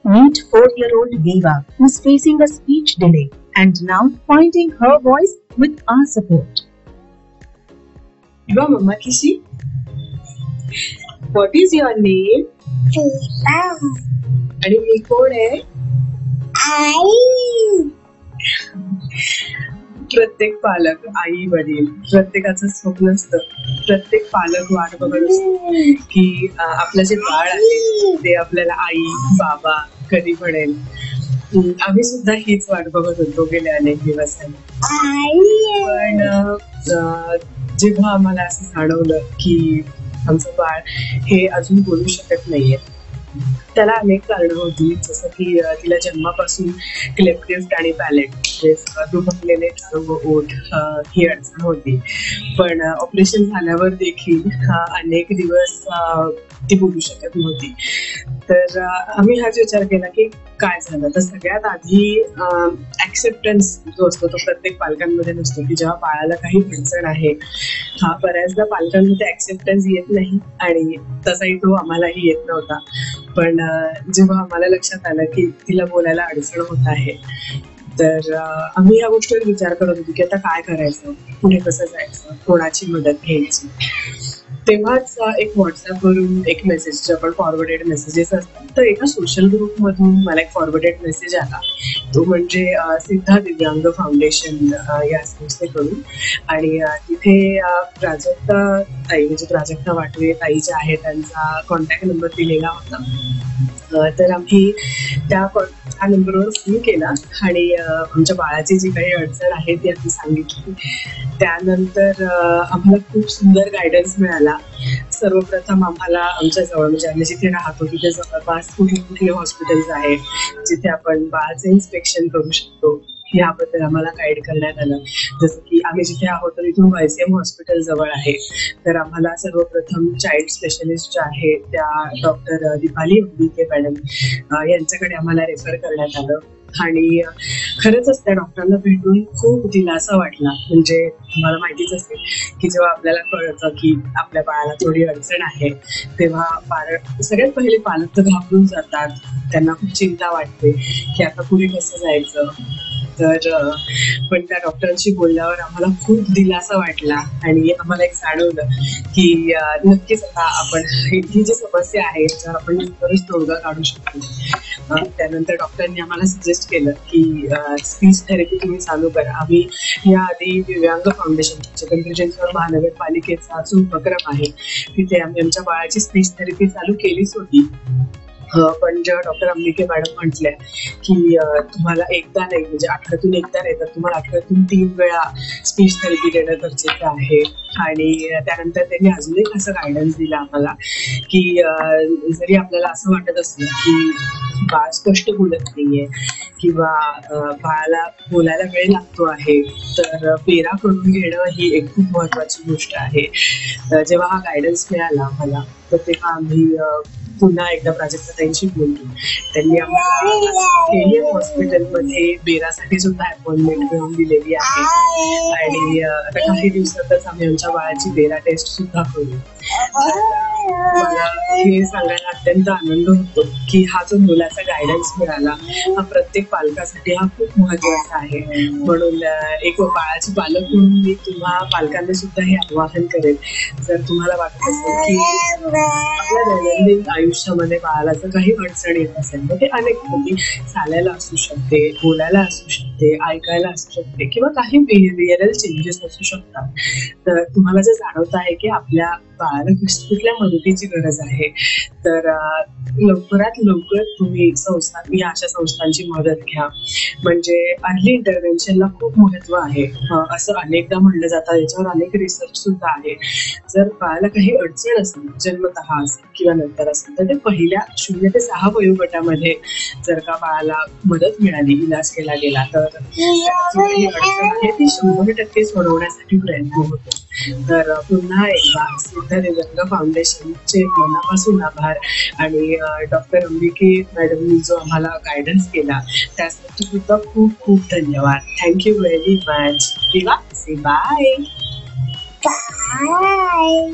Meet 4-year-old Viva, who's facing a speech delay and now finding her voice with our support. Viva Mama Kishi, what is your name? Viva. आणि मी कोण आहे? आई. प्रत्येक पालक, आई वडील, प्रत्येकाचं स्वप्न असतं. प्रत्येक पालक वाट बघत असतो की आपलं जे बाळ आहे ते आपल्याला आई बाबा कधी म्हणेल. आम्ही सुद्धा हीच वाट बघत होतो गेल्या अनेक दिवसांनी. पण जेव्हा आम्हाला असं जाणवलं की आमचं बाळ हे अजून बोलू शकत नाहीये, त्याला अनेक कारणं होती. जसं की तिला जन्मापासून क्लेफ्ट लिफ्ट आणि पॅलेट दुभंगलेले ओठ ही अडचण होती. पण ऑपरेशन झाल्यावर देखील अनेक दिवस ती बोलू शकत नव्हती. तर आम्ही हाच विचार केला की काय झालं. तर सगळ्यात आधी ऍक्सेप्टन्स जो असतो तो प्रत्येक पालकांमध्ये नसतो की जेव्हा बाळाला काही अडचण आहे, हा बऱ्याचदा पालकांमध्ये ऍक्सेप्टन्स येत नाही आणि तसाही तो आम्हालाही येत नव्हता. पण जेव्हा आम्हाला लक्षात आलं की तिला बोलायला अडचण होत आहे, तर आम्ही या गोष्टीवर विचार करत होतो की आता काय करायचं, पुढे कसं जायचं, कोणाची मदत घ्यायची. तेव्हाच एक व्हॉट्सअपवरून एक मेसेज, जे आपण फॉरवर्डेड मेसेजेस असतात, तर एका सोशल ग्रुपमधून मला एक फॉरवर्डेड मेसेज आला. तो म्हणजे सिद्धा दिव्यांग फाउंडेशन या संस्थेकडून. आणि तिथे प्राजक्ता ताई, म्हणजे प्राजक्ता वाटवे ताई ज्या आहेत, त्यांचा कॉन्टॅक्ट नंबर दिलेला होता. तर आम्ही त्या नंबरवर फोन केला आणि आमच्या बाळाची जी काही अडचण आहे ती आम्ही सांगितली. त्यानंतर आम्हाला खूप सुंदर गायडन्स मिळाला. सर्वप्रथम आम्हाला आमच्या जवळ, म्हणजे आम्ही जिथे राहतो तिथे जवळपास कुठले हॉस्पिटल्स आहेत जिथे आपण बाळाचं इन्स्पेक्शन करू शकतो याबद्दल आम्हाला गाईड करण्यात आलं. जसं की आम्ही जिथे आहोत तर इथून YCM हॉस्पिटल जवळ आहे. तर आम्हाला सर्वप्रथम चाइल्ड स्पेशलिस्ट ज्या आहेत त्या डॉक्टर दीपाली उंबिके मॅडम यांच्याकडे आम्हाला रेफर करण्यात आलं. आणि खरंच त्या डॉक्टरांना भेटून खूप दिलासा वाटला. म्हणजे तुम्हाला माहितीच असेल की जेव्हा आपल्याला कळतं की आपल्या बाळाला थोडी अडचण आहे, तेव्हा सगळ्यात पहिले पालक तर घाबरून जातात. त्यांना खूप चिंता वाटते की आता पुढे कसं जायचं. तर पण त्या डॉक्टरांशी बोलल्यावर आम्हाला खूप दिलासा वाटला आणि आम्हाला एक जाणवलं की नक्कीच आता आपण ही जी समस्या आहे त्याच्यावर आपण बरंच तोडगा काढू शकतो. त्यानंतर डॉक्टरांनी आम्हाला सजेस्ट केलं की स्पीच थेरपी तुम्ही चालू करा. आम्ही याआधी दिव्यांग फाउंडेशन, पिंपरी चिंचवड महानगरपालिकेचा जो उपक्रम आहे तिथे आम्ही आमच्या बाळाची स्पीच थेरपी चालू केलीच होती. पण जेव्हा डॉक्टर अंबिके मॅडम म्हटल्या की तुम्हाला एकदा नाही, म्हणजे आठवड्यातून एकदा नाही तर तुम्हाला आठवड्यातून 3 वेळा स्पीच थेरपी देणं गरजेचं आहे. आणि त्यानंतर त्यांनी अजून एक असं गायडन्स दिला आम्हाला की जरी आपल्याला असं वाटत असलं की बाळ स्पष्ट बोलत नाहीये किंवा बाळाला बोलायला वेळ लागतो आहे, तर पेरा करून घेणं ही एक खूप महत्वाची गोष्ट आहे. जेव्हा हा गायडन्स मिळाला आम्हाला, तर तेव्हा आम्ही पुन्हा एकदा प्राजक्ताताईंशी बोललो. त्यांनी आम्हाला हॉस्पिटलमध्ये बेरासाठी सुद्धा अपॉइंटमेंट मिळवून दिलेली आहे. आणि आता काही दिवसातच आम्ही आमच्या बाळाची बेरा टेस्ट सुद्धा करू. मला हे सांगायला अत्यंत आनंद होतो की हा जो मुलाचा गायडन्स मिळाला हा प्रत्येक पालकासाठी हा खूप महत्वाचा आहे. म्हणून एक बाळाची पालक म्हणून मी तुम्हा पालकांना सुद्धा हे आवाहन करेन, जर तुम्हाला वाटत असेल की आपल्या दैनंदिन आयुष्यामध्ये बाळाला जर काही अडचण येत असेल तर ते अनेक गोष्टी, चालायला असू शकते, बोलायला असू शकते, ऐकायला असू शकते किंवा काही बिहेवियरल चेंजेस असू शकतात. तर तुम्हाला जर जाणवत आहे की आपल्या बाळाला कुठल्या मदतीची गरज आहे, तर लवकरात लवकर तुम्ही या अशा संस्थांची मदत घ्या. म्हणजे अर्ली इंटरव्हेन्शनला खूप महत्व आहे असं अनेकदा म्हणलं जातं. याच्यावर अनेक रिसर्च सुद्धा आहे. जर बाळाला काही अडचण असेल, जन्मतः असेल किंवा नंतर असेल, तर ते पहिल्या 0 ते 6 वयोगटामध्ये जर का बाळाला मदत मिळाली, इलाज केला गेला, तर जी अडचण आहे ती 100% सोडवण्यासाठी प्रयत्न होतो. तर पुन्हा एकदा सिद्धा दिव्यांग फाउंडेशनचे मनापासून आभार. आणि डॉक्टर अंबिके मॅडमनी जो आम्हाला गायडन्स केला त्यासाठी सुद्धा खूप खूप धन्यवाद. Thank you very much. विवा, से बाय. बाय.